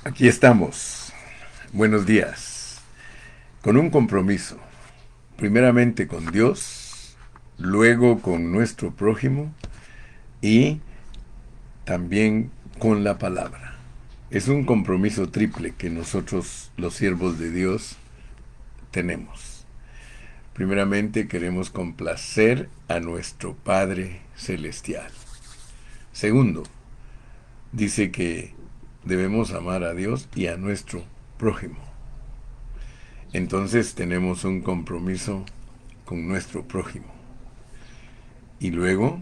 Aquí estamos. Buenos días. Con un compromiso. Primeramente con Dios, luego con nuestro prójimo y también con la palabra. Es un compromiso triple que nosotros, los siervos de Dios, tenemos. Primeramente queremos complacer a nuestro Padre Celestial. Segundo, dice que debemos amar a Dios y a nuestro prójimo. Entonces tenemos un compromiso con nuestro prójimo. Y luego,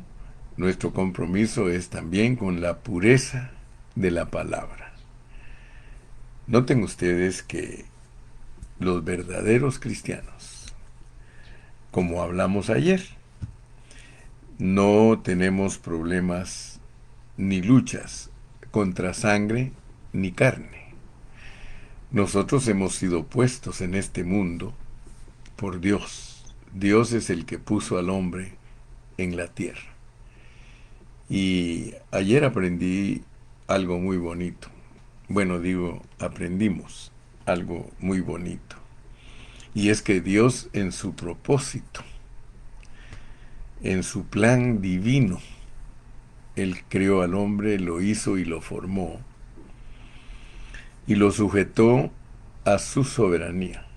nuestro compromiso es también con la pureza de la palabra. Noten ustedes que los verdaderos cristianos, como hablamos ayer, no tenemos problemas ni luchas contra sangre ni carne. Nosotros hemos sido puestos en este mundo por Dios. Dios es el que puso al hombre en la tierra. Y ayer aprendí algo muy bonito. Bueno, digo, aprendimos algo muy bonito. Y es que Dios en su propósito, en su plan divino, Él creó al hombre, lo hizo y lo formó. Y lo sujetó a su soberanía.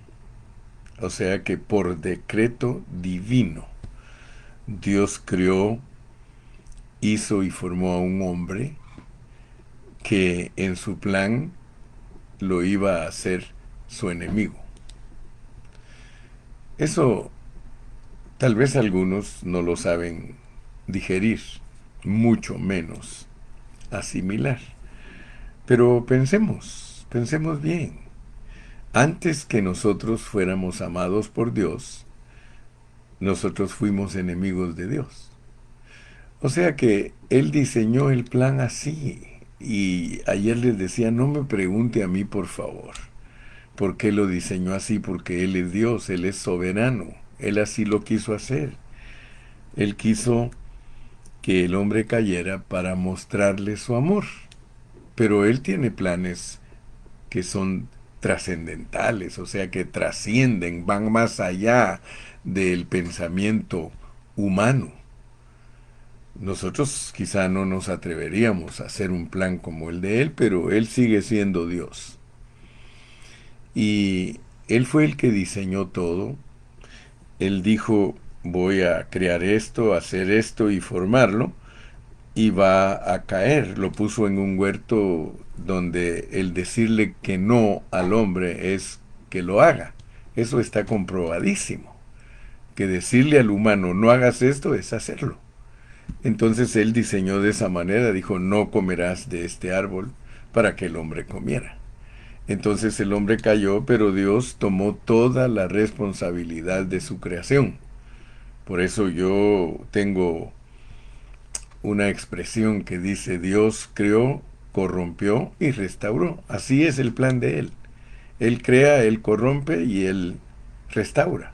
O sea que por decreto divino, Dios creó, hizo y formó a un hombre que en su plan lo iba a hacer su enemigo. Eso tal vez algunos no lo saben digerir, mucho menos asimilar. Pero pensemos bien. Antes que nosotros fuéramos amados por Dios, nosotros fuimos enemigos de Dios. O sea que Él diseñó el plan así. Y ayer les decía, no me pregunte a mí, por favor, por qué lo diseñó así, porque Él es Dios, Él es soberano, Él así lo quiso hacer. Él quiso que el hombre cayera para mostrarle su amor, pero Él tiene planes que son trascendentales, o sea, que trascienden, van más allá del pensamiento humano. Nosotros quizá no nos atreveríamos a hacer un plan como el de Él, pero Él sigue siendo Dios. Y Él fue el que diseñó todo. Él dijo, voy a crear esto, hacer esto y formarlo, y va a caer. Lo puso en un huerto donde el decirle que no al hombre es que lo haga. Eso está comprobadísimo. Que decirle al humano no hagas esto es hacerlo. Entonces él diseñó de esa manera, dijo, no comerás de este árbol para que el hombre comiera. Entonces el hombre cayó, pero Dios tomó toda la responsabilidad de su creación. Por eso yo tengo una expresión que dice Dios creó, corrompió y restauró. Así es el plan de Él. Él crea, Él corrompe y Él restaura.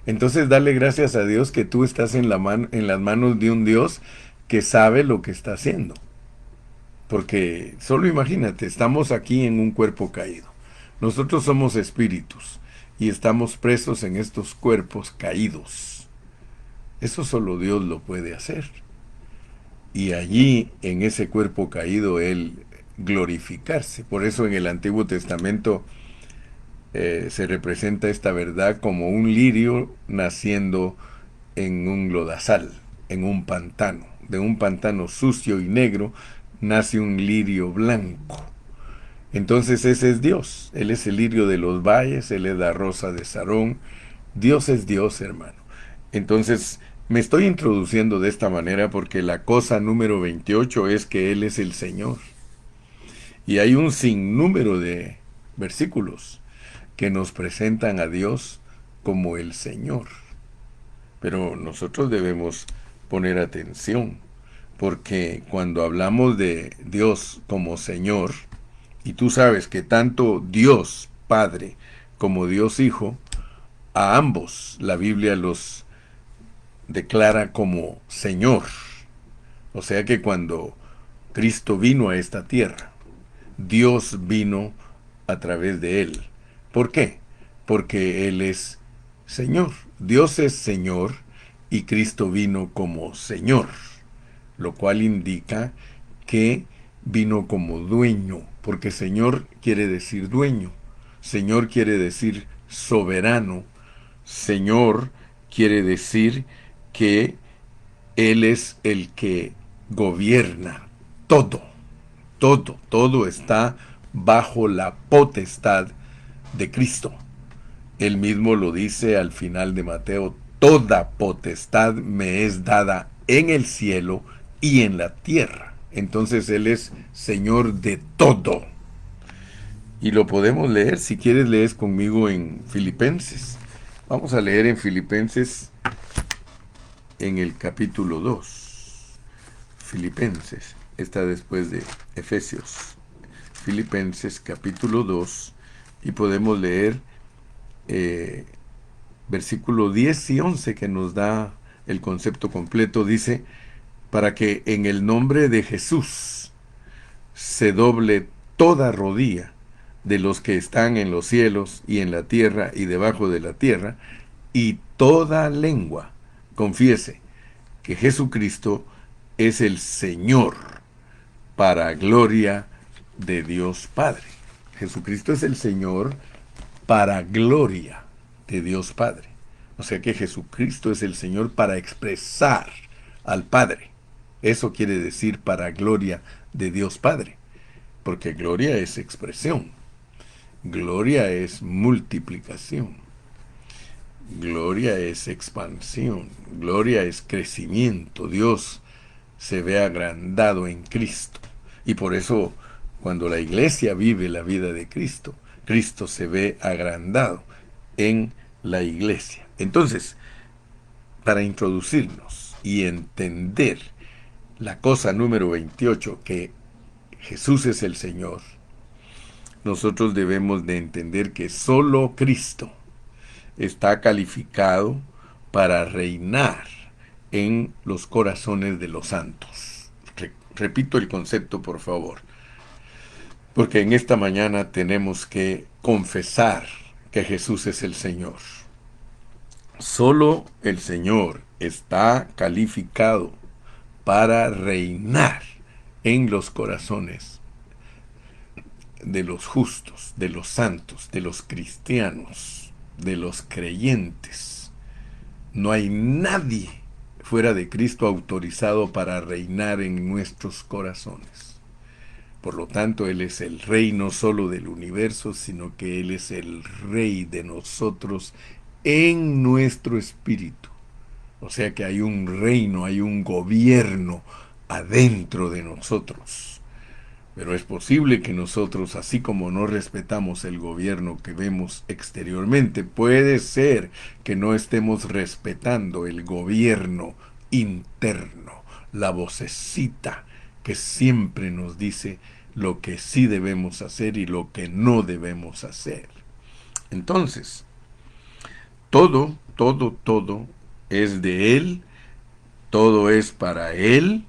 Entonces dale gracias a Dios que tú estás en las manos de un Dios que sabe lo que está haciendo. Porque solo imagínate, estamos aquí en un cuerpo caído. Nosotros somos espíritus y estamos presos en estos cuerpos caídos. Eso solo Dios lo puede hacer. Y allí, en ese cuerpo caído, Él glorificarse. Por eso en el Antiguo Testamento se representa esta verdad como un lirio naciendo en un lodazal, en un pantano. De un pantano sucio y negro nace un lirio blanco. Entonces ese es Dios. Él es el lirio de los valles, Él es la rosa de Sarón. Dios es Dios, hermano. Entonces me estoy introduciendo de esta manera porque la cosa número 28 es que Él es el Señor. Y hay un sinnúmero de versículos que nos presentan a Dios como el Señor. Pero nosotros debemos poner atención, porque cuando hablamos de Dios como Señor, y tú sabes que tanto Dios Padre como Dios Hijo, a ambos la Biblia los declara como Señor. O sea que cuando Cristo vino a esta tierra, Dios vino a través de él. ¿Por qué? Porque Él es Señor. Dios es Señor y Cristo vino como Señor, lo cual indica que vino como dueño, porque Señor quiere decir dueño, Señor quiere decir soberano, Señor quiere decir que Él es el que gobierna todo, todo está bajo la potestad de Cristo. Él mismo lo dice al final de Mateo: toda potestad me es dada en el cielo y en la tierra. Entonces Él es Señor de todo. Y lo podemos leer, si quieres lees conmigo en Filipenses. Vamos a leer en Filipenses en el capítulo 2. Filipenses está después de Efesios. Filipenses capítulo 2 y podemos leer versículo 10 y 11 que nos da el concepto completo. Dice: para que en el nombre de Jesús se doble toda rodilla de los que están en los cielos y en la tierra y debajo de la tierra, y toda lengua confiese que Jesucristo es el Señor, para gloria de Dios Padre. Jesucristo es el Señor para gloria de Dios Padre. O sea que Jesucristo es el Señor para expresar al Padre. Eso quiere decir para gloria de Dios Padre. Porque gloria es expresión. Gloria es multiplicación. Gloria es expansión. Gloria es crecimiento. Dios se ve agrandado en Cristo. Y por eso, cuando la iglesia vive la vida de Cristo, Cristo se ve agrandado en la iglesia. Entonces, para introducirnos y entender la cosa número 28, que Jesús es el Señor, nosotros debemos de entender que solo Cristo está calificado para reinar en los corazones de los santos. Repito el concepto, por favor, porque en esta mañana tenemos que confesar que Jesús es el Señor. Solo el Señor está calificado para reinar en los corazones de los justos, de los santos, de los cristianos, de los creyentes. No hay nadie fuera de Cristo autorizado para reinar en nuestros corazones. Por lo tanto, Él es el Rey no solo del universo, sino que Él es el Rey de nosotros en nuestro espíritu. O sea que hay un reino, hay un gobierno adentro de nosotros. Pero es posible que nosotros, así como no respetamos el gobierno que vemos exteriormente, puede ser que no estemos respetando el gobierno interno, la vocecita que siempre nos dice lo que sí debemos hacer y lo que no debemos hacer. Entonces, todo es de Él, todo es para Él.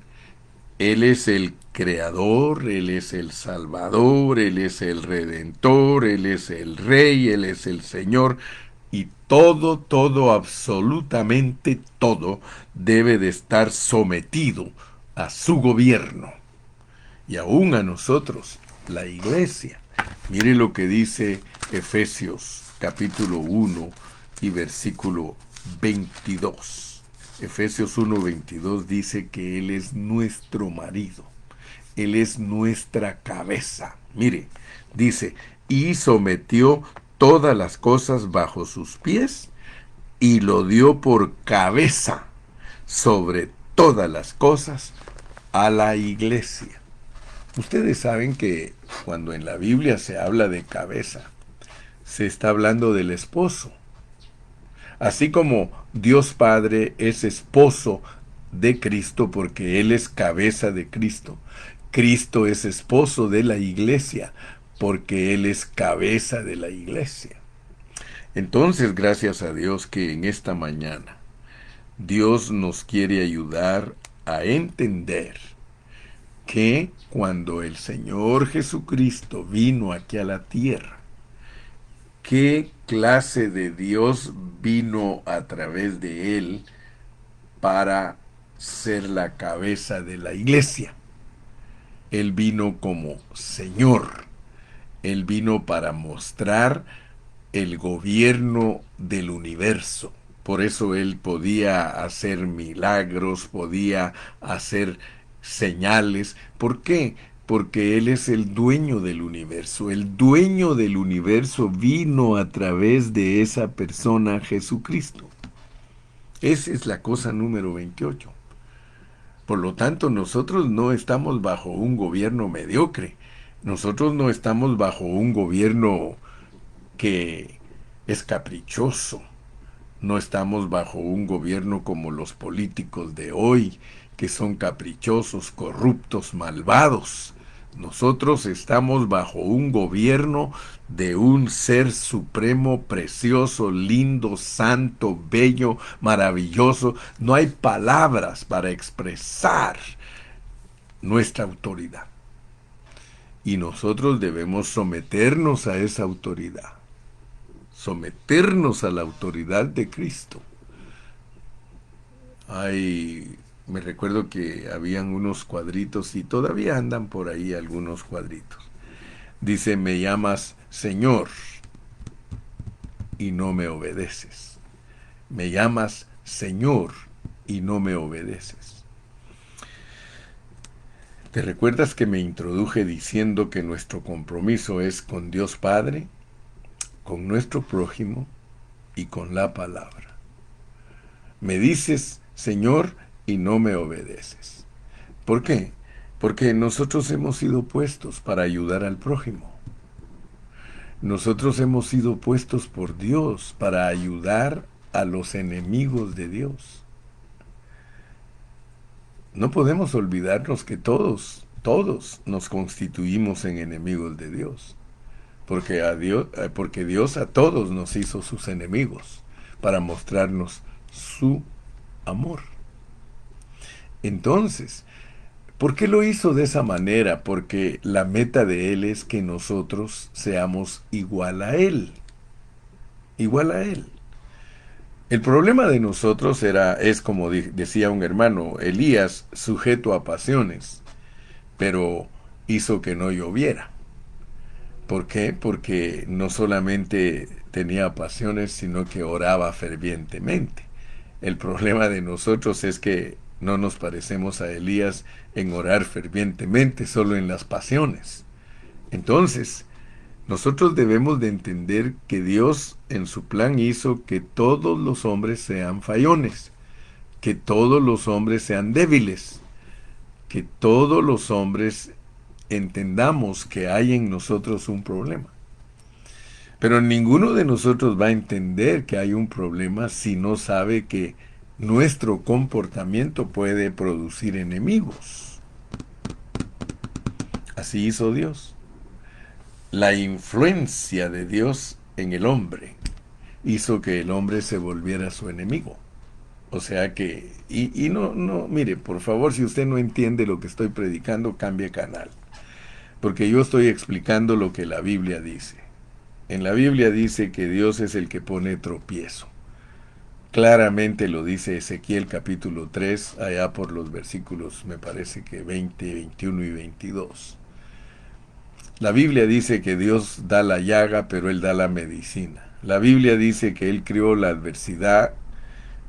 Él es el Creador, Él es el Salvador, Él es el Redentor, Él es el Rey, Él es el Señor. Y todo, absolutamente todo, debe de estar sometido a su gobierno. Y aún a nosotros, la iglesia. Mire lo que dice Efesios capítulo 1 y versículo 22. Efesios 1:22 dice que Él es nuestro marido. Él es nuestra cabeza. Mire, dice: y sometió todas las cosas bajo sus pies y lo dio por cabeza sobre todas las cosas a la iglesia. Ustedes saben que cuando en la Biblia se habla de cabeza, se está hablando del esposo. Así como Dios Padre es esposo de Cristo porque Él es cabeza de Cristo, Cristo es esposo de la iglesia porque Él es cabeza de la iglesia. Entonces, gracias a Dios que en esta mañana Dios nos quiere ayudar a entender que cuando el Señor Jesucristo vino aquí a la tierra, ¿qué clase de Dios vino a través de él para ser la cabeza de la iglesia? Él vino como Señor. Él vino para mostrar el gobierno del universo. Por eso él podía hacer milagros, podía hacer señales. ¿Por qué? Porque él es el dueño del universo. El dueño del universo vino a través de esa persona, Jesucristo. Esa es la cosa número 28. Por lo tanto, nosotros no estamos bajo un gobierno mediocre. Nosotros no estamos bajo un gobierno que es caprichoso. No estamos bajo un gobierno como los políticos de hoy, que son caprichosos, corruptos, malvados. Nosotros estamos bajo un gobierno de un ser supremo, precioso, lindo, santo, bello, maravilloso. No hay palabras para expresar nuestra autoridad. Y nosotros debemos someternos a esa autoridad. Someternos a la autoridad de Cristo. Me recuerdo que habían unos cuadritos y todavía andan por ahí algunos cuadritos. Dice, me llamas Señor y no me obedeces. Me llamas Señor y no me obedeces. ¿Te recuerdas que me introduje diciendo que nuestro compromiso es con Dios Padre, con nuestro prójimo y con la palabra? Me dices Señor y no me obedeces. ¿Por qué? Porque nosotros hemos sido puestos para ayudar al prójimo. Nosotros hemos sido puestos por Dios para ayudar a los enemigos de Dios. No podemos olvidarnos que todos nos constituimos en enemigos de Dios. Porque Dios a todos nos hizo sus enemigos para mostrarnos su amor. Entonces, ¿por qué lo hizo de esa manera? Porque la meta de Él es que nosotros seamos igual a Él. Igual a Él. El problema de nosotros es como decía un hermano, Elías sujeto a pasiones, pero hizo que no lloviera. ¿Por qué? Porque no solamente tenía pasiones, sino que oraba fervientemente. El problema de nosotros es que no nos parecemos a Elías en orar fervientemente, solo en las pasiones. Entonces, nosotros debemos de entender que Dios en su plan hizo que todos los hombres sean fallones, que todos los hombres sean débiles, que todos los hombres entendamos que hay en nosotros un problema. Pero ninguno de nosotros va a entender que hay un problema si no sabe que nuestro comportamiento puede producir enemigos. Así hizo Dios. La influencia de Dios en el hombre hizo que el hombre se volviera su enemigo. O sea que, mire, por favor, si usted no entiende lo que estoy predicando, cambie canal. Porque yo estoy explicando lo que la Biblia dice. En la Biblia dice que Dios es el que pone tropiezo. Claramente lo dice Ezequiel capítulo 3, allá por los versículos, me parece que 20, 21 y 22. La Biblia dice que Dios da la llaga, pero Él da la medicina. La Biblia dice que Él crió la adversidad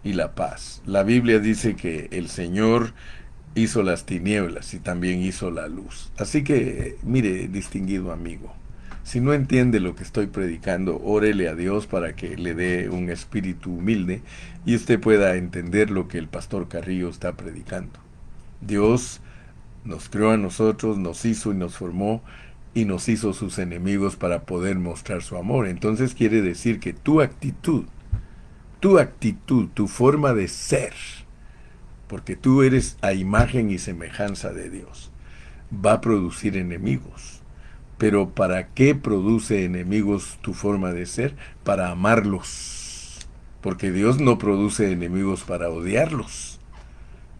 y la paz. La Biblia dice que el Señor hizo las tinieblas y también hizo la luz. Así que, mire, distinguido amigo, si no entiende lo que estoy predicando, órele a Dios para que le dé un espíritu humilde y usted pueda entender lo que el pastor Carrillo está predicando. Dios nos creó a nosotros, nos hizo y nos formó y nos hizo sus enemigos para poder mostrar su amor. Entonces quiere decir que tu actitud, tu forma de ser, porque tú eres a imagen y semejanza de Dios, va a producir enemigos. Pero ¿para qué produce enemigos tu forma de ser? Para amarlos. Porque Dios no produce enemigos para odiarlos.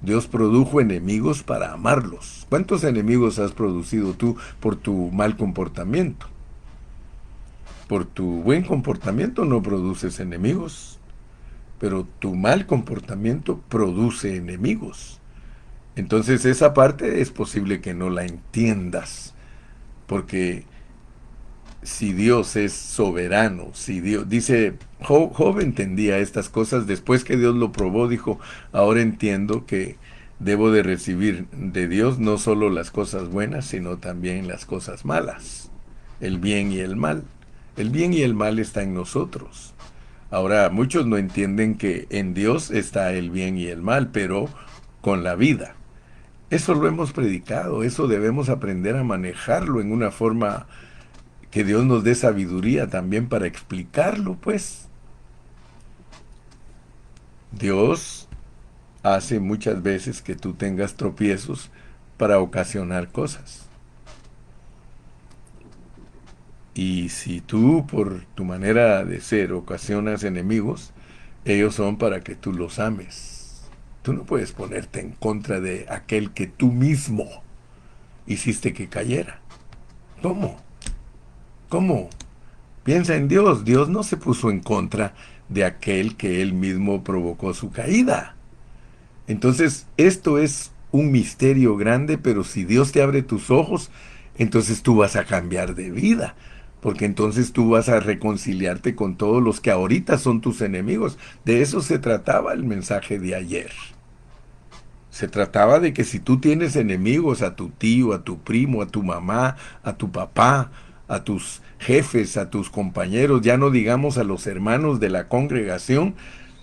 Dios produjo enemigos para amarlos. ¿Cuántos enemigos has producido tú por tu mal comportamiento? Por tu buen comportamiento no produces enemigos, pero tu mal comportamiento produce enemigos. Entonces esa parte es posible que no la entiendas, porque si Dios es soberano, si Dios dice, Job entendía estas cosas, después que Dios lo probó, dijo, ahora entiendo que debo de recibir de Dios no solo las cosas buenas, sino también las cosas malas, el bien y el mal. El bien y el mal está en nosotros. Ahora, muchos no entienden que en Dios está el bien y el mal, pero con la vida. Eso lo hemos predicado, eso debemos aprender a manejarlo en una forma que Dios nos dé sabiduría también para explicarlo, pues. Dios hace muchas veces que tú tengas tropiezos para ocasionar cosas. Y si tú, por tu manera de ser, ocasionas enemigos, ellos son para que tú los ames. Tú no puedes ponerte en contra de aquel que tú mismo hiciste que cayera. ¿Cómo? ¿Cómo? Piensa en Dios. Dios no se puso en contra de aquel que él mismo provocó su caída. Entonces, esto es un misterio grande, pero si Dios te abre tus ojos, entonces tú vas a cambiar de vida, porque entonces tú vas a reconciliarte con todos los que ahorita son tus enemigos. De eso se trataba el mensaje de ayer. Se trataba de que si tú tienes enemigos, a tu tío, a tu primo, a tu mamá, a tu papá, a tus jefes, a tus compañeros, ya no digamos a los hermanos de la congregación,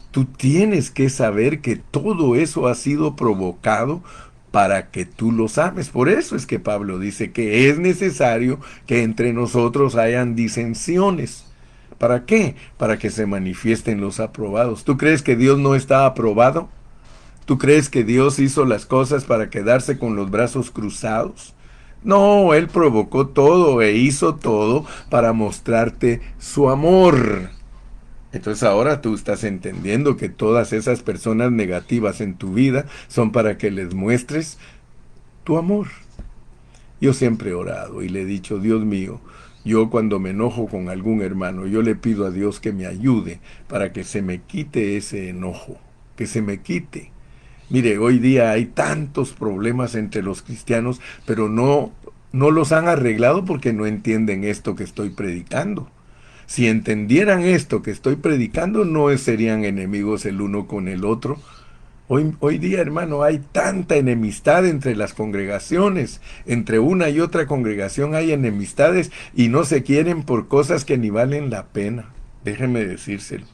tú tienes que saber que todo eso ha sido provocado para que tú los ames. Por eso es que Pablo dice que es necesario que entre nosotros hayan disensiones. ¿Para qué? Para que se manifiesten los aprobados. ¿Tú crees que Dios no está aprobado? ¿Tú crees que Dios hizo las cosas para quedarse con los brazos cruzados? No, Él provocó todo e hizo todo para mostrarte su amor. Entonces ahora tú estás entendiendo que todas esas personas negativas en tu vida son para que les muestres tu amor. Yo siempre he orado y le he dicho, Dios mío, yo cuando me enojo con algún hermano, yo le pido a Dios que me ayude para que se me quite ese enojo, que se me quite. Mire, hoy día hay tantos problemas entre los cristianos, pero no los han arreglado porque no entienden esto que estoy predicando. Si entendieran esto que estoy predicando, no serían enemigos el uno con el otro. Hoy día, hermano, hay tanta enemistad entre las congregaciones. Entre una y otra congregación hay enemistades y no se quieren por cosas que ni valen la pena. Déjeme decírselo.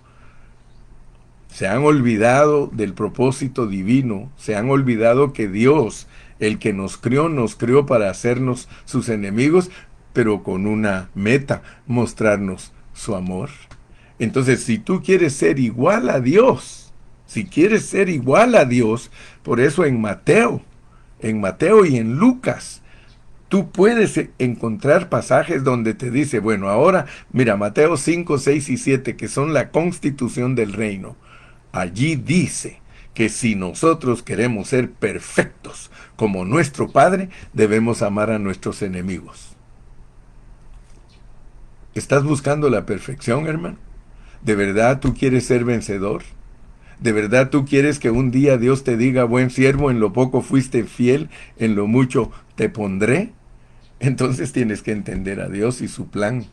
Se han olvidado del propósito divino. Se han olvidado que Dios, el que nos crió para hacernos sus enemigos, pero con una meta, mostrarnos su amor. Entonces, si tú quieres ser igual a Dios, si quieres ser igual a Dios, por eso en Mateo y en Lucas, tú puedes encontrar pasajes donde te dice, bueno, ahora, mira, Mateo 5, 6 y 7, que son la constitución del reino. Allí dice que si nosotros queremos ser perfectos como nuestro Padre, debemos amar a nuestros enemigos. ¿Estás buscando la perfección, hermano? ¿De verdad tú quieres ser vencedor? ¿De verdad tú quieres que un día Dios te diga, buen siervo, en lo poco fuiste fiel, en lo mucho te pondré? Entonces tienes que entender a Dios y su plan.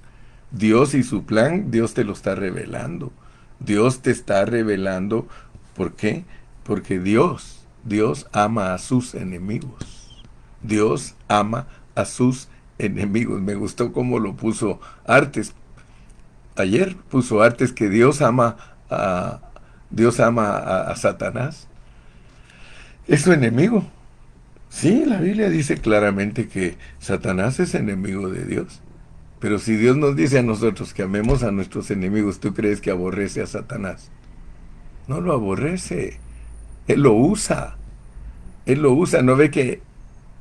Dios y su plan, Dios te lo está revelando. Dios te está revelando. ¿Por qué? Porque Dios ama a sus enemigos. Dios ama a sus enemigos. Me gustó cómo lo puso Artes. Ayer puso Artes que Dios ama a Satanás. Es su enemigo. Sí, la Biblia dice claramente que Satanás es enemigo de Dios. Pero si Dios nos dice a nosotros que amemos a nuestros enemigos, ¿tú crees que aborrece a Satanás? No lo aborrece. Él lo usa. Él lo usa. ¿No ve que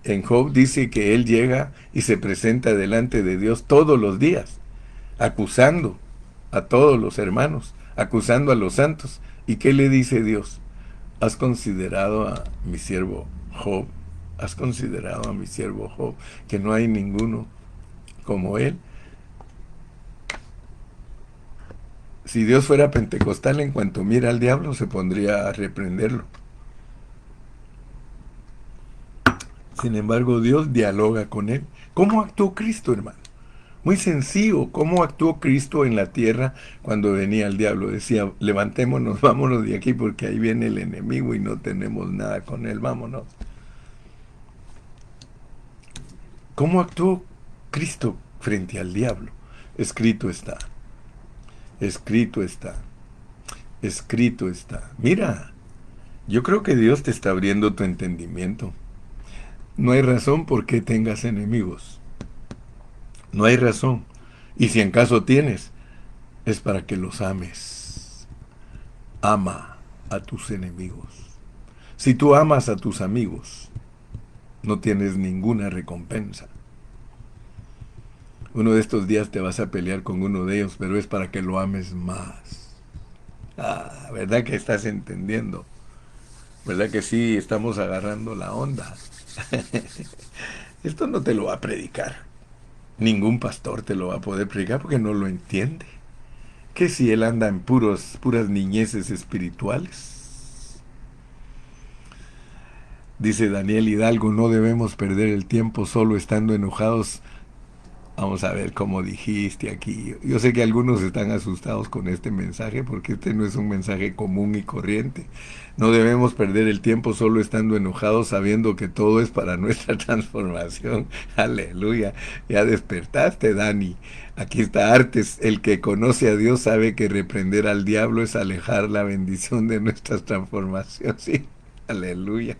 en Job dice que él llega y se presenta delante de Dios todos los días, acusando a todos los hermanos, acusando a los santos? ¿Y qué le dice Dios? ¿Has considerado a mi siervo Job? ¿Has considerado a mi siervo Job? Que no hay ninguno como él. Si Dios fuera pentecostal, en cuanto mira al diablo, se pondría a reprenderlo. Sin embargo, Dios dialoga con él. ¿Cómo actuó Cristo, hermano? Muy sencillo. ¿Cómo actuó Cristo en la tierra cuando venía el diablo? Decía, levantémonos, vámonos de aquí porque ahí viene el enemigo y no tenemos nada con él, vámonos. ¿Cómo actuó Cristo frente al diablo? Escrito está, escrito está, escrito está. Mira, yo creo que Dios te está abriendo tu entendimiento. No hay razón por qué tengas enemigos. No hay razón. Y si en caso tienes, es para que los ames. Ama a tus enemigos. Si tú amas a tus amigos, no tienes ninguna recompensa. Uno de estos días te vas a pelear con uno de ellos, pero es para que lo ames más. Ah, ¿verdad que estás entendiendo? ¿Verdad que sí estamos agarrando la onda? Esto no te lo va a predicar. Ningún pastor te lo va a poder predicar porque no lo entiende. ¿Qué si él anda en puras niñeces espirituales? Dice Daniel Hidalgo, no debemos perder el tiempo solo estando enojados. Vamos a ver cómo dijiste aquí. Yo sé que algunos están asustados con este mensaje porque este no es un mensaje común y corriente. No debemos perder el tiempo solo estando enojados sabiendo que todo es para nuestra transformación. Aleluya. Ya despertaste, Dani. Aquí está Artes. El que conoce a Dios sabe que reprender al diablo es alejar la bendición de nuestras transformaciones. Sí. Aleluya.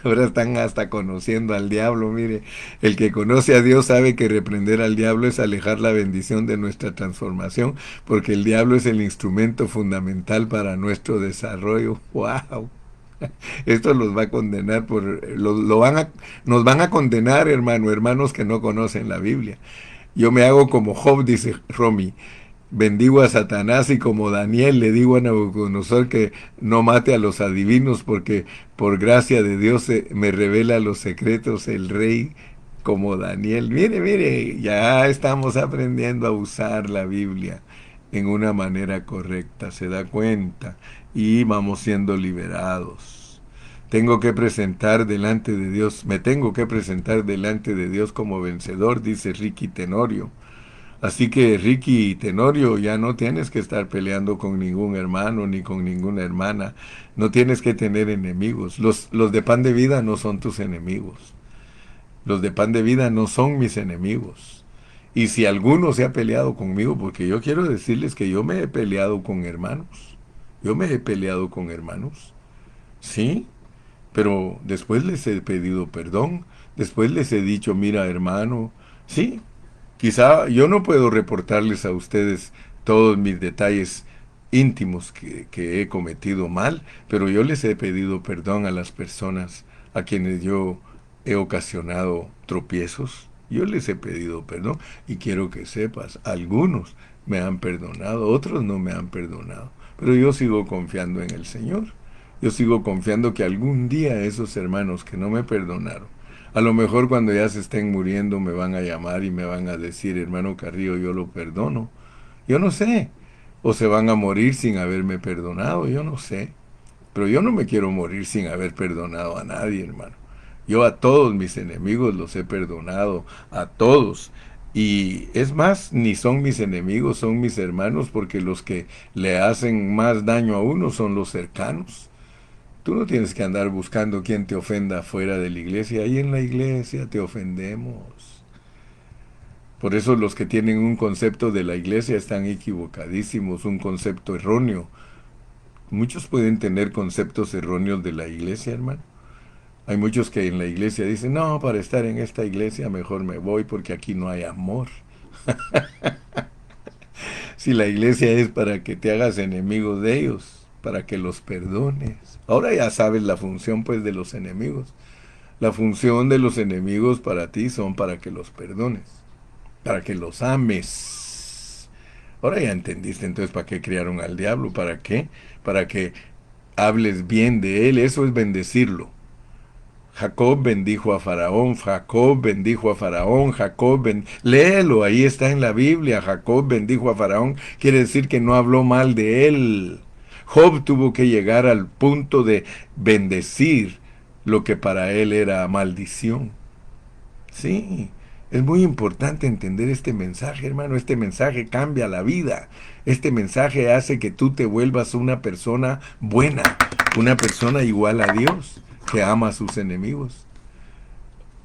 Ahora están hasta conociendo al diablo, mire. El que conoce a Dios sabe que reprender al diablo es alejar la bendición de nuestra transformación, porque el diablo es el instrumento fundamental para nuestro desarrollo. ¡Wow! Esto los va a condenar nos van a condenar, hermanos que no conocen la Biblia. Yo me hago como Job, dice Romy. Bendigo a Satanás y como Daniel le digo a Nabucodonosor que no mate a los adivinos porque por gracia de Dios me revela los secretos el rey como Daniel. Mire, mire, ya estamos aprendiendo a usar la Biblia en una manera correcta, se da cuenta, y vamos siendo liberados. Tengo que presentar delante de Dios, me tengo que presentar delante de Dios como vencedor, dice Ricky Tenorio. Así que Ricky y Tenorio, ya no tienes que estar peleando con ningún hermano ni con ninguna hermana. No tienes que tener enemigos. Los de pan de vida no son tus enemigos. Los de pan de vida no son mis enemigos. Y si alguno se ha peleado conmigo, porque yo quiero decirles que yo me he peleado con hermanos. Yo me he peleado con hermanos. Sí, pero después les he pedido perdón. Después les he dicho, mira hermano, sí, quizá yo no puedo reportarles a ustedes todos mis detalles íntimos que he cometido mal, pero yo les he pedido perdón a las personas a quienes yo he ocasionado tropiezos. Yo les he pedido perdón y quiero que sepas, algunos me han perdonado, otros no me han perdonado, pero yo sigo confiando en el Señor. Yo sigo confiando que algún día esos hermanos que no me perdonaron, a lo mejor cuando ya se estén muriendo me van a llamar y me van a decir, hermano Carrillo, yo lo perdono. Yo no sé. O se van a morir sin haberme perdonado, yo no sé. Pero yo no me quiero morir sin haber perdonado a nadie, hermano. Yo a todos mis enemigos los he perdonado, a todos. Y es más, ni son mis enemigos, son mis hermanos, porque los que le hacen más daño a uno son los cercanos. Tú no tienes que andar buscando quien te ofenda fuera de la iglesia. Ahí en la iglesia te ofendemos. Por eso los que tienen un concepto de la iglesia están equivocadísimos, un concepto erróneo. Muchos pueden tener conceptos erróneos de la iglesia, hermano. Hay muchos que en la iglesia dicen, no, para estar en esta iglesia mejor me voy porque aquí no hay amor. Si la iglesia es para que te hagas enemigo de ellos, para que los perdones. Ahora ya sabes la función pues de los enemigos. La función de los enemigos para ti son para que los perdones, para que los ames. Ahora ya entendiste entonces para qué criaron al diablo, para qué, para que hables bien de él, eso es bendecirlo. Jacob bendijo a Faraón, Jacob bendijo a Faraón, léelo, ahí está en la Biblia, Jacob bendijo a Faraón, quiere decir que no habló mal de él. Job tuvo que llegar al punto de bendecir lo que para él era maldición. Sí, es muy importante entender este mensaje, hermano. Este mensaje cambia la vida. Este mensaje hace que tú te vuelvas una persona buena, una persona igual a Dios, que ama a sus enemigos.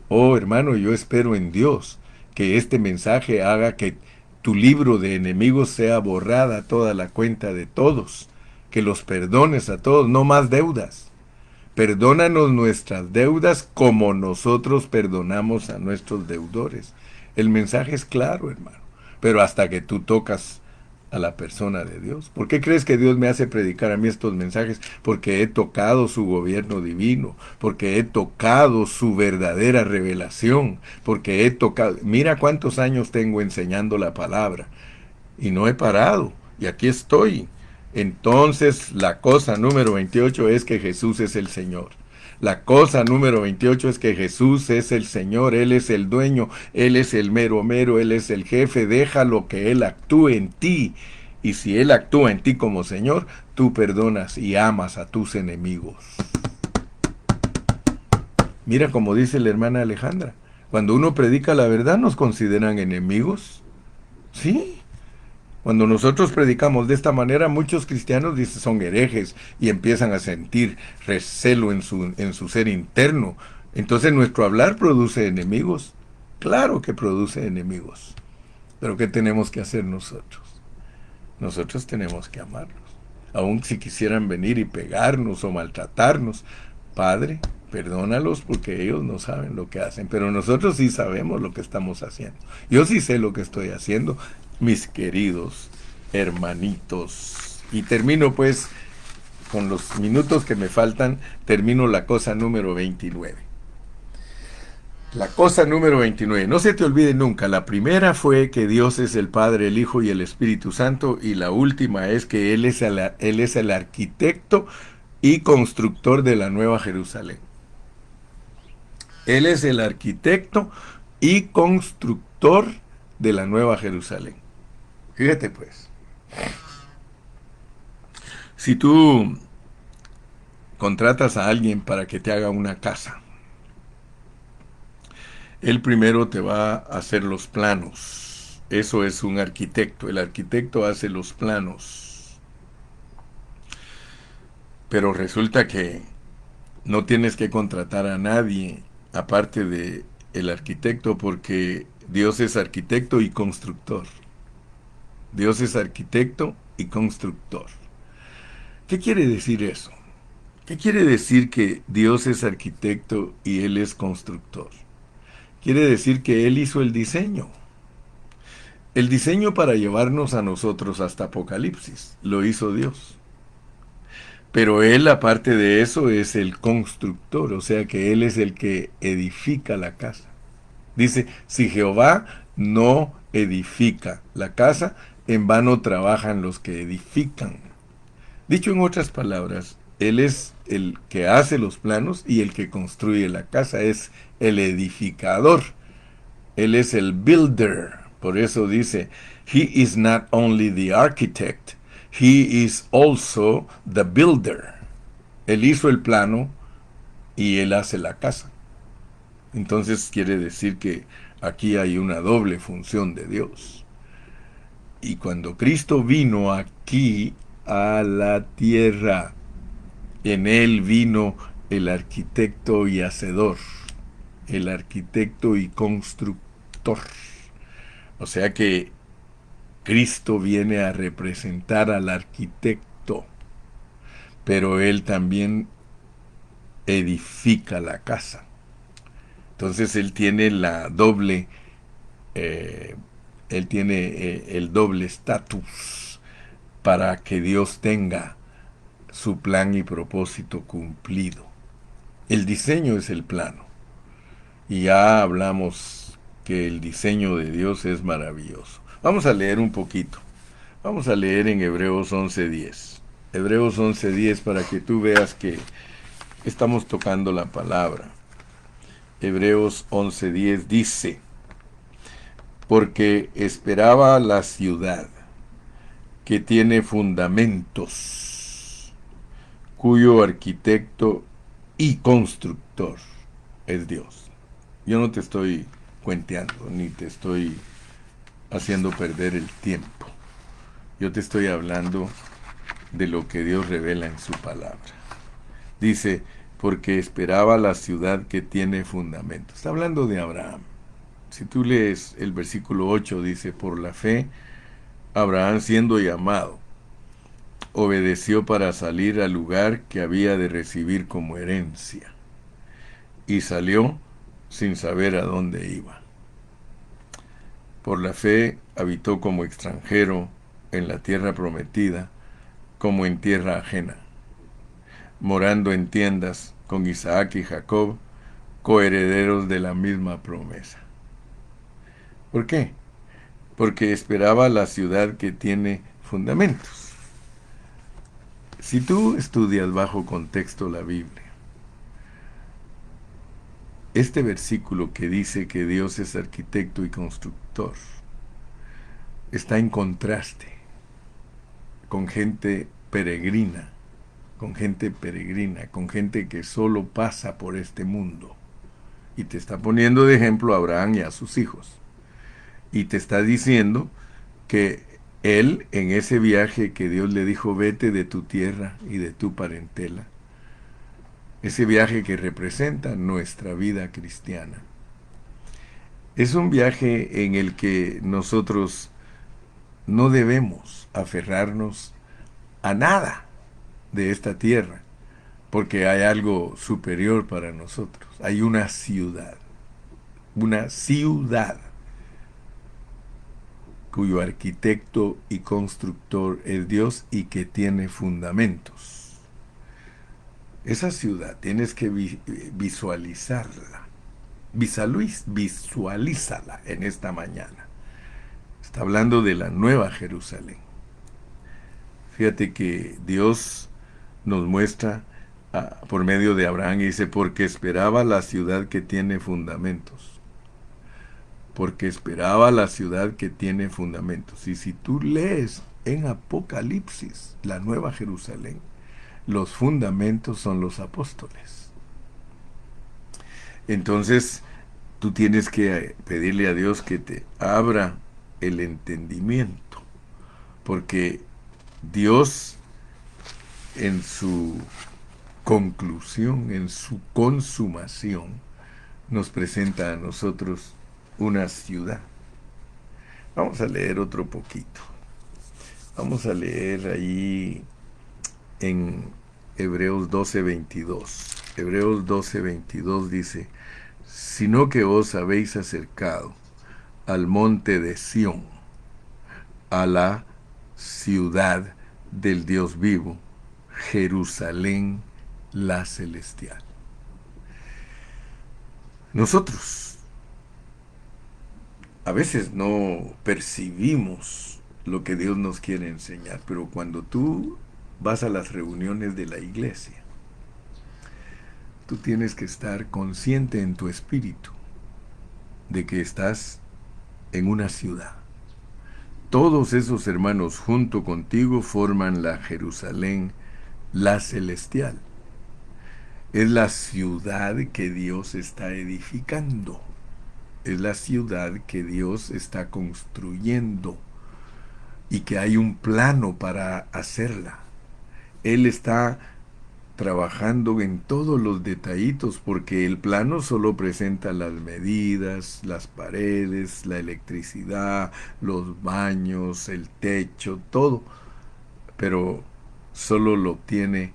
Oh, hermano, yo espero en Dios que este mensaje haga que tu libro de enemigos sea borrada toda la cuenta de todos, que los perdones a todos, no más deudas. Perdónanos nuestras deudas como nosotros perdonamos a nuestros deudores. El mensaje es claro, hermano. Pero hasta que tú tocas a la persona de Dios. ¿Por qué crees que Dios me hace predicar a mí estos mensajes? Porque he tocado su gobierno divino, porque he tocado su verdadera revelación, porque he tocado... Mira cuántos años tengo enseñando la palabra y no he parado. Y aquí estoy. Entonces, la cosa número 28 es que Jesús es el Señor. La cosa número 28 es que Jesús es el Señor, Él es el dueño, Él es el mero mero, Él es el jefe, déjalo que Él actúe en ti. Y si Él actúa en ti como Señor, tú perdonas y amas a tus enemigos. Mira como dice la hermana Alejandra, cuando uno predica la verdad nos consideran enemigos. Sí, cuando nosotros predicamos de esta manera, muchos cristianos dicen son herejes y empiezan a sentir recelo en su ser interno. Entonces nuestro hablar produce enemigos. Claro que produce enemigos. Pero ¿qué tenemos que hacer nosotros? Nosotros tenemos que amarlos. Aun si quisieran venir y pegarnos o maltratarnos, Padre, perdónalos porque ellos no saben lo que hacen, pero nosotros sí sabemos lo que estamos haciendo. Yo sí sé lo que estoy haciendo, mis queridos hermanitos. Y termino pues, con los minutos que me faltan, termino la cosa número 29. La cosa número 29. No se te olvide nunca. La primera fue que Dios es el Padre, el Hijo y el Espíritu Santo. Y la última es que Él es el arquitecto y constructor de la Nueva Jerusalén. Él es el arquitecto y constructor de la Nueva Jerusalén. Fíjate pues. Si tú contratas a alguien para que te haga una casa, él primero te va a hacer los planos. Eso es un arquitecto. El arquitecto hace los planos. Pero resulta que no tienes que contratar a nadie aparte de el arquitecto, porque Dios es arquitecto y constructor. Dios es arquitecto y constructor. ¿Qué quiere decir eso? ¿Qué quiere decir que Dios es arquitecto y Él es constructor? Quiere decir que Él hizo el diseño. El diseño para llevarnos a nosotros hasta Apocalipsis lo hizo Dios. Pero Él, aparte de eso, es el constructor, o sea que Él es el que edifica la casa. Dice, si Jehová no edifica la casa, en vano trabajan los que edifican. Dicho en otras palabras, Él es el que hace los planos y el que construye la casa, es el edificador. Él es el builder. Por eso dice, He is not only the architect, He is also the builder. Él hizo el plano y Él hace la casa. Entonces quiere decir que aquí hay una doble función de Dios. Y cuando Cristo vino aquí a la tierra, en Él vino el arquitecto y hacedor, el arquitecto y constructor. O sea que Cristo viene a representar al arquitecto, pero Él también edifica la casa. Entonces Él tiene la doble, Él tiene el doble estatus para que Dios tenga su plan y propósito cumplido. El diseño es el plano. Y ya hablamos que el diseño de Dios es maravilloso. Vamos a leer un poquito. Vamos a leer en Hebreos 11:10. Hebreos 11:10, para que tú veas que estamos tocando la palabra. Hebreos 11:10 dice, porque esperaba la ciudad que tiene fundamentos, cuyo arquitecto y constructor es Dios. Yo no te estoy cuenteando, ni te estoy haciendo perder el tiempo. Yo te estoy hablando de lo que Dios revela en su palabra. Dice, porque esperaba la ciudad que tiene fundamentos. Está hablando de Abraham. Si tú lees el versículo 8, dice, por la fe, Abraham siendo llamado, obedeció para salir al lugar que había de recibir como herencia. Y salió sin saber a dónde iba. Por la fe habitó como extranjero en la tierra prometida, como en tierra ajena, morando en tiendas con Isaac y Jacob, coherederos de la misma promesa. ¿Por qué? Porque esperaba la ciudad que tiene fundamentos. Si tú estudias bajo contexto la Biblia, este versículo que dice que Dios es arquitecto y constructor está en contraste con gente peregrina, con gente que solo pasa por este mundo. Y te está poniendo de ejemplo a Abraham y a sus hijos. Y te está diciendo que él, en ese viaje que Dios le dijo, vete de tu tierra y de tu parentela, ese viaje que representa nuestra vida cristiana, es un viaje en el que nosotros no debemos aferrarnos a nada de esta tierra, porque hay algo superior para nosotros. Hay una ciudad cuyo arquitecto y constructor es Dios y que tiene fundamentos. Esa ciudad tienes que visualizarla. Visualízala en esta mañana. Está hablando de la nueva Jerusalén. Fíjate que Dios nos muestra por medio de Abraham y dice, porque esperaba la ciudad que tiene fundamentos. Porque esperaba la ciudad que tiene fundamentos. Y si tú lees en Apocalipsis, la nueva Jerusalén, los fundamentos son los apóstoles. Entonces, tú tienes que pedirle a Dios que te abra el entendimiento, porque Dios en su conclusión, en su consumación, nos presenta a nosotros una ciudad. Vamos a leer otro poquito. Vamos a leer ahí en Hebreos 12:22. Hebreos 12:22 dice, sino que os habéis acercado al monte de Sión, a la ciudad del Dios vivo, Jerusalén la celestial. Nosotros a veces no percibimos lo que Dios nos quiere enseñar, pero cuando tú vas a las reuniones de la iglesia, tú tienes que estar consciente en tu espíritu de que estás en una ciudad. Todos esos hermanos junto contigo forman la Jerusalén, la celestial. Es la ciudad que Dios está edificando. Es la ciudad que Dios está construyendo y que hay un plano para hacerla. Él está trabajando en todos los detallitos, porque el plano solo presenta las medidas, las paredes, la electricidad, los baños, el techo, todo, pero solo lo obtiene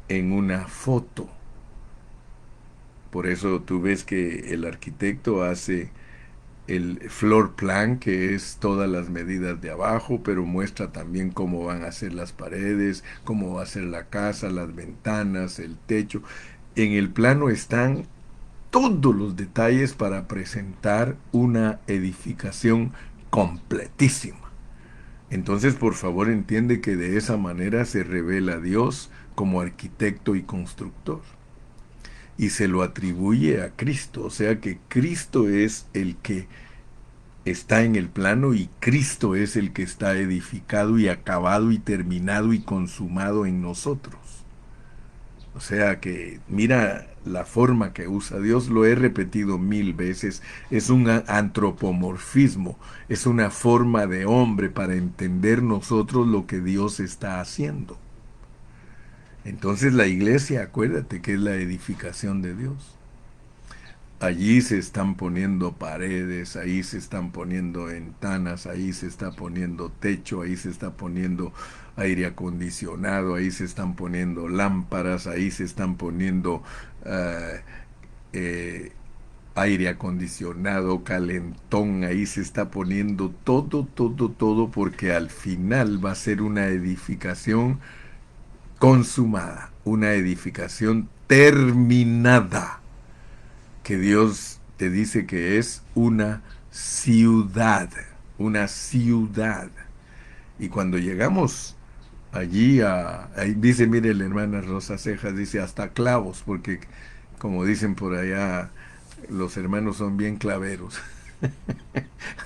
en una foto. Por eso tú ves que el arquitecto hace el floor plan, que es todas las medidas de abajo, pero muestra también cómo van a ser las paredes, cómo va a ser la casa, las ventanas, el techo. En el plano están todos los detalles para presentar una edificación completísima. Entonces, por favor, entiende que de esa manera se revela Dios como arquitecto y constructor. Y se lo atribuye a Cristo, o sea que Cristo es el que está en el plano y Cristo es el que está edificado y acabado y terminado y consumado en nosotros. O sea que mira la forma que usa Dios, lo he repetido 1000 veces, es un antropomorfismo, es una forma de hombre para entender nosotros lo que Dios está haciendo. Entonces la iglesia, acuérdate que es la edificación de Dios. Allí se están poniendo paredes, ahí se están poniendo ventanas, ahí se está poniendo techo, ahí se está poniendo aire acondicionado, ahí se están poniendo lámparas, ahí se están poniendo uh, eh, aire acondicionado, calentón, ahí se está poniendo todo, todo, todo, porque al final va a ser una edificación consumada, una edificación terminada, que Dios te dice que es una ciudad, una ciudad. Y cuando llegamos allí, ahí dice, mire, la hermana Rosa Cejas, dice hasta clavos, porque como dicen por allá, los hermanos son bien claveros.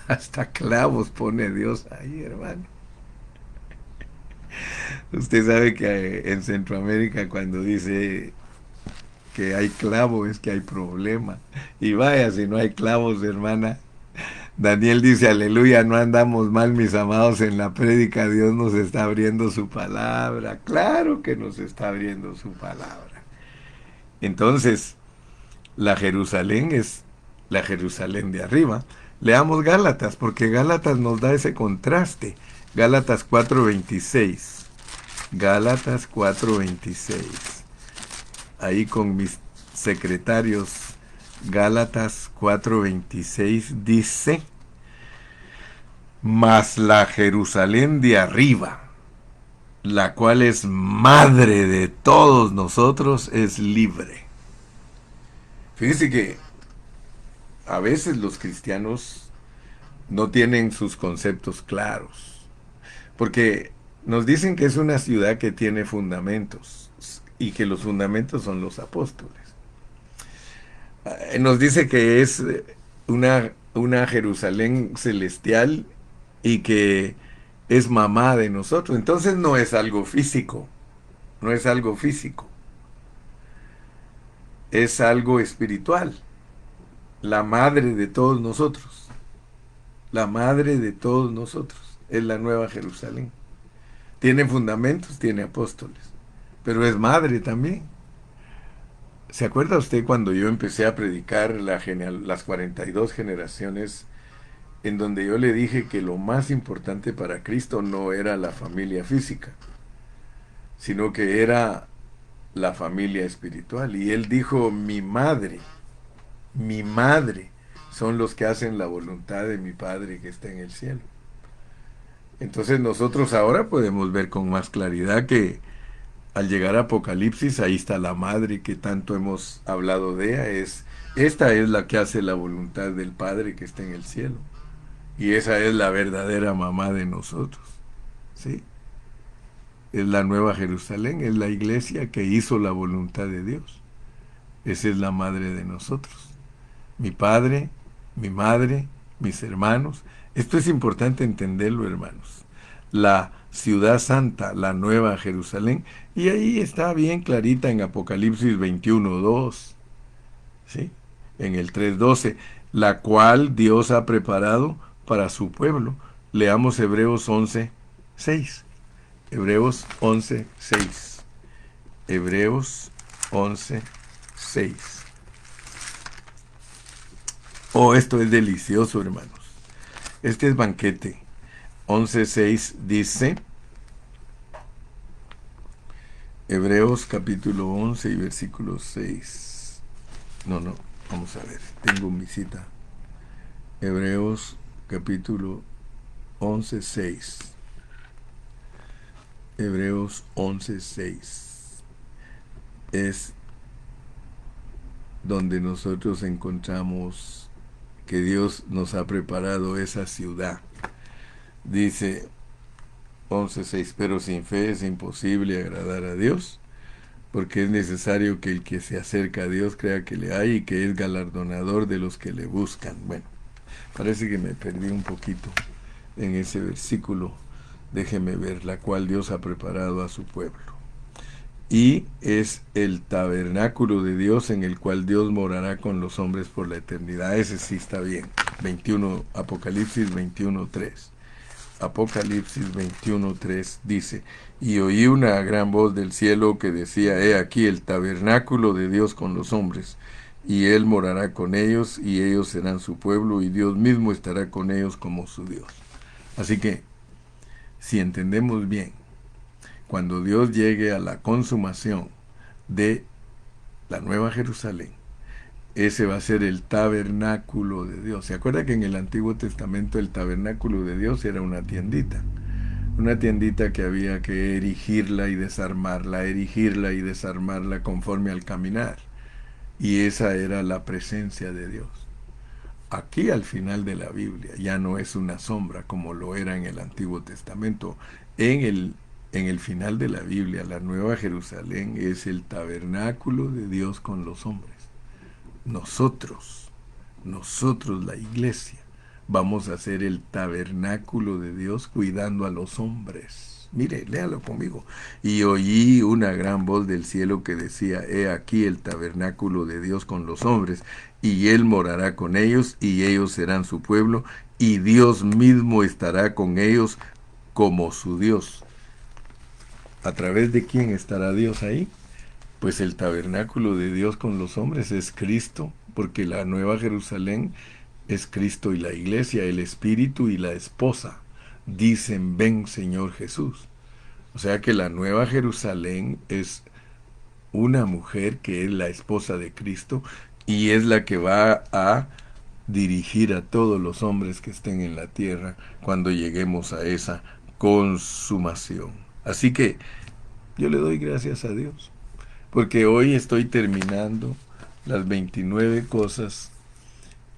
Hasta clavos pone Dios ahí, hermano. Usted sabe que en Centroamérica cuando dice que hay clavo es que hay problema. Y vaya, si no hay clavos, hermana. Daniel dice, aleluya, no andamos mal, mis amados, en la prédica. Dios nos está abriendo su palabra. Claro que nos está abriendo su palabra. Entonces, la Jerusalén es la Jerusalén de arriba. Leamos Gálatas, porque Gálatas nos da ese contraste. Gálatas 4:26. Gálatas 4:26. Ahí con mis secretarios, Gálatas 4:26 dice, mas la Jerusalén de arriba, la cual es madre de todos nosotros, es libre. Fíjense que a veces los cristianos no tienen sus conceptos claros, porque nos dicen que es una ciudad que tiene fundamentos y que los fundamentos son los apóstoles. Nos dice que es una Jerusalén celestial y que es mamá de nosotros. Entonces no es algo físico, no es algo físico, es algo espiritual. La madre de todos nosotros, la madre de todos nosotros, es la nueva Jerusalén. Tiene fundamentos, tiene apóstoles, pero es madre también. ¿Se acuerda usted cuando yo empecé a predicar las 42 generaciones, en donde yo le dije que lo más importante para Cristo no era la familia física, sino que era la familia espiritual? Y él dijo, mi madre son los que hacen la voluntad de mi Padre que está en el cielo. Entonces nosotros ahora podemos ver con más claridad que al llegar a Apocalipsis, ahí está la madre que tanto hemos hablado de ella. Esta es la que hace la voluntad del Padre que está en el cielo. Y esa es la verdadera mamá de nosotros. ¿Sí? Es la nueva Jerusalén, es la iglesia que hizo la voluntad de Dios. Esa es la madre de nosotros. Mi padre, mi madre, mis hermanos. Esto es importante entenderlo, hermanos. La ciudad santa, la nueva Jerusalén, y ahí está bien clarita en Apocalipsis 21:2, ¿sí? En el 3:12, la cual Dios ha preparado para su pueblo. Leamos Hebreos 11:6. Hebreos 11:6. Hebreos 11:6. Oh, esto es delicioso, hermanos. Este es banquete. 11:6 dice, Hebreos capítulo 11 y versículo 6. No, vamos a ver, tengo mi cita. Hebreos capítulo 11:6. Hebreos 11:6 es donde nosotros encontramos que Dios nos ha preparado esa ciudad. Dice, 11:6. Pero sin fe es imposible agradar a Dios, porque es necesario que el que se acerca a Dios crea que le hay y que es galardonador de los que le buscan. Bueno, parece que me perdí un poquito en ese versículo. Déjeme ver, la cual Dios ha preparado a su pueblo. Y es el tabernáculo de Dios en el cual Dios morará con los hombres por la eternidad. Ese sí está bien. 21, Apocalipsis 21:3. Apocalipsis 21:3 dice: y oí una gran voz del cielo que decía: he aquí el tabernáculo de Dios con los hombres, y él morará con ellos, y ellos serán su pueblo, y Dios mismo estará con ellos como su Dios. Así que, si entendemos bien, cuando Dios llegue a la consumación de la Nueva Jerusalén, ese va a ser el tabernáculo de Dios. ¿Se acuerda que en el Antiguo Testamento el tabernáculo de Dios era una tiendita? Una tiendita que había que erigirla y desarmarla conforme al caminar. Y esa era la presencia de Dios. Aquí al final de la Biblia ya no es una sombra como lo era en el Antiguo Testamento. En el final de la Biblia, la Nueva Jerusalén es el tabernáculo de Dios con los hombres. Nosotros la iglesia, vamos a ser el tabernáculo de Dios cuidando a los hombres. Mire, léalo conmigo. Y oí una gran voz del cielo que decía: he aquí el tabernáculo de Dios con los hombres, y él morará con ellos, y ellos serán su pueblo, y Dios mismo estará con ellos como su Dios. ¿A través de quién estará Dios ahí? Pues el tabernáculo de Dios con los hombres es Cristo, porque la Nueva Jerusalén es Cristo y la iglesia, el Espíritu y la esposa. Dicen: ven, Señor Jesús. O sea que la Nueva Jerusalén es una mujer que es la esposa de Cristo y es la que va a dirigir a todos los hombres que estén en la tierra cuando lleguemos a esa consumación. Así que yo le doy gracias a Dios, porque hoy estoy terminando las 29 cosas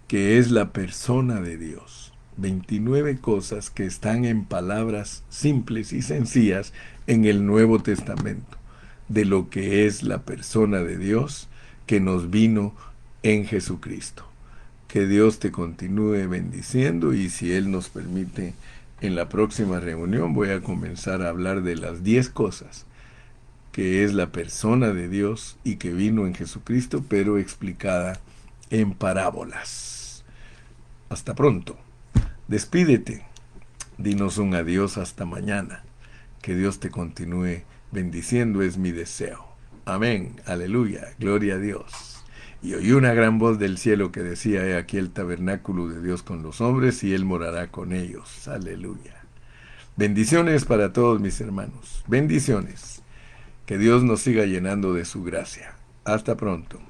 que es la persona de Dios. 29 cosas que están en palabras simples y sencillas en el Nuevo Testamento, de lo que es la persona de Dios que nos vino en Jesucristo. Que Dios te continúe bendiciendo, y si Él nos permite, en la próxima reunión voy a comenzar a hablar de las 10 cosas que es la persona de Dios y que vino en Jesucristo, pero explicada en parábolas. Hasta pronto. Despídete. Dinos un adiós hasta mañana. Que Dios te continúe bendiciendo, es mi deseo. Amén. Aleluya. Gloria a Dios. Y oí una gran voz del cielo que decía: he aquí el tabernáculo de Dios con los hombres, y él morará con ellos. Aleluya. Bendiciones para todos mis hermanos. Bendiciones. Que Dios nos siga llenando de su gracia. Hasta pronto.